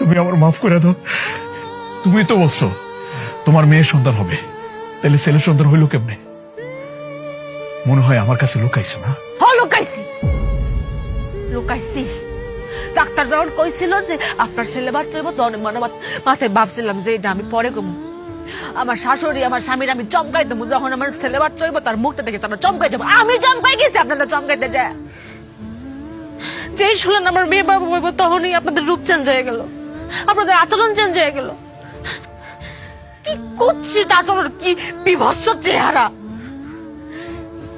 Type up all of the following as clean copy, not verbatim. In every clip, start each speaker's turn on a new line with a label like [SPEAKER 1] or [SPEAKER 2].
[SPEAKER 1] তুমি আমার মাফ করে দাও। তুমি তো বলছো তোমার মেয়ের সন্তান হবে, তাহলে ছেলের সন্তান হইল কেমনে? মনে হয় আমার কাছে লুকাইছো না?
[SPEAKER 2] লুকাইছি লুকাইছি। ডাক্তার যখন কইছিল যে আপনার ছেলে বাচ্চা হইব, তখন মনে মাথায় ভাবছিলাম যে এটা আমি পরে কম। আমার শাশুড়ি আমার স্বামীর আমি চমকাই দেবো, যখন আমার ছেলে বাচ্চা হইব তার মুখটা দেখে তারা চমকাই যাবো। আমি চমকাই গেছি আপনাদের চমকাইতে যায়। যেই শুনলেন আমার মেয়ে বাবা হইব, তখনই আপনাদের রূপ চেঞ্জ হয়ে গেল, আপনাদের আচরণ চেঞ্জ হয়ে গেল। কি কুৎসিত আচরণ, কি বিভৎস চেহারা।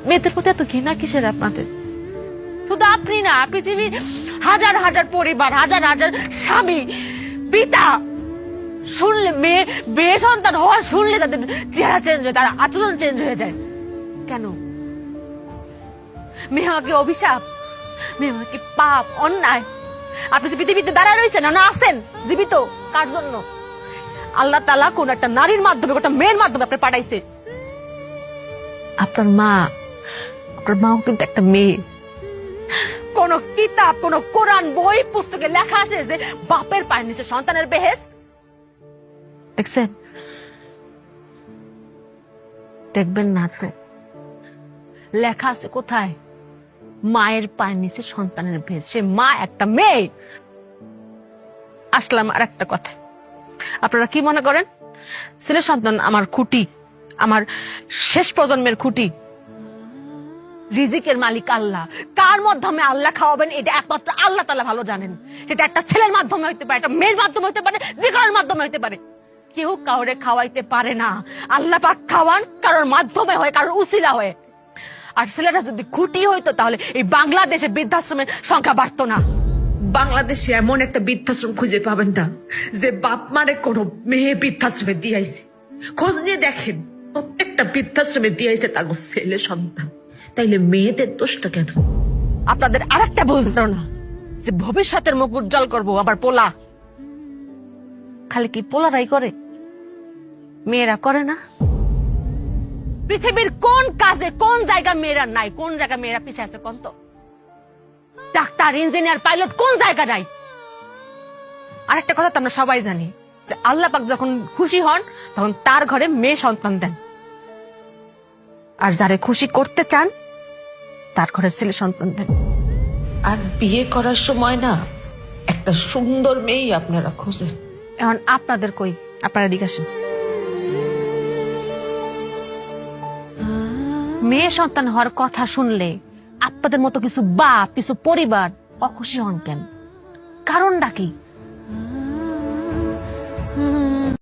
[SPEAKER 2] মেয়েদের প্রতি এত ঘৃণা কিসের আপনাদের? শুধু আপনি না, পৃথিবীর হাজার হাজার পরিবার, হাজার হাজার স্বামী, পিতা শুনলে মেয়ে সন্তান হওয়া শুনলে তাদের চেহারা চেঞ্জ হয়, তার আচরণ চেঞ্জ হয়ে যায়। কেন? মেয়ে হওয়া কি অভিশাপ? মেয়ে হওয়া কি পাপ, অন্যায়? আপনি যে পৃথিবীতে দাঁড়ায় রয়েছেন না আছেন জীবিত, কার জন্য? আল্লাহ তাআলা কোন একটা নারীর মাধ্যমে, একটা মেয়ের মাধ্যমে আপনি পাঠাইছে। আপনার মাও কিন্তু একটা মেয়ে। কোন কিতাব, কোন কোরআন বই পুস্তকে লেখা আছে যে বাপের পায়ের নিচে সন্তানের বেহেশত? দেখছেন? দেখবেন না তো। লেখা আছে কোথায়? মায়ের পায়ের নিচে সন্তানের বেহেশত। সে মা একটা মেয়ে। আসলাম আর একটা কথা, আপনারা কি মনে করেন ছেলে সন্তান আমার খুঁটি, আমার শেষ প্রজন্মের খুঁটি? রিজিকের মালিক আল্লাহ। কার মাধ্যমে আল্লাহ খাওয়াবেন এটা একমাত্র আল্লাহ তাআলা ভালো জানেন। সেটা একটা ছেলের মাধ্যমে হইতে পারে, একটা মেয়ের মাধ্যমে হইতে পারে, যে কারোর মাধ্যমে হইতে পারে। কেউ কাউরে খাওয়াইতে পারে না। আল্লাহ পাক খাওয়ান কারোর মাধ্যমে হয়, কারোর উসিলা হয়। আর ছেলেটা যদি খুঁটি হইতো তাহলে এই বাংলাদেশে বৃদ্ধাশ্রমের সংখ্যা বাড়তো না। বাংলাদেশে এমন একটা বৃদ্ধাশ্রম খুঁজে পাবেন না যে বাপ মারে কোনো মেয়ে বৃদ্ধাশ্রমে দিয়েছে। খোঁজ নিয়ে দেখেন, প্রত্যেকটা বৃদ্ধাশ্রমে দিয়েছে তার ছেলে সন্তান। তাইলে মেয়েদের দোষটা কেন? আপনাদের আর একটা ভুল ধারণা যে ভবিষ্যতের মুখ উজ্জ্বল করবো আবার পোলা। খালি কি পোলারাই করে? মেয়েরা করে না? পৃথিবীর কোন কাজে কোন জায়গা মেয়েরা নাই? কোন জায়গা মেয়েরা পিছিয়ে আছে কোন তো? ডাক্তার, ইঞ্জিনিয়ার, পাইলট কোন জায়গা নাই? আরেকটা কথা তো আমরা সবাই জানি যে আল্লাহ পাক যখন খুশি হন তখন তার ঘরে মেয়ে সন্তান দেন, আর যারে খুশি করতে চান তার ঘরে ছেলে সন্তান দেন।
[SPEAKER 3] আর বিয়ে করার সময় না একটা সুন্দর মেয়ে আপনারা খোঁজেন।
[SPEAKER 2] এখন আপনাদের কই? আপনারা দিকে আসেন। মেয়ে সন্তান হওয়ার কথা শুনলে আপনাদের মতো কিছু বাপ, কিছু পরিবার অখুশি হন কেন? কারণটা কি?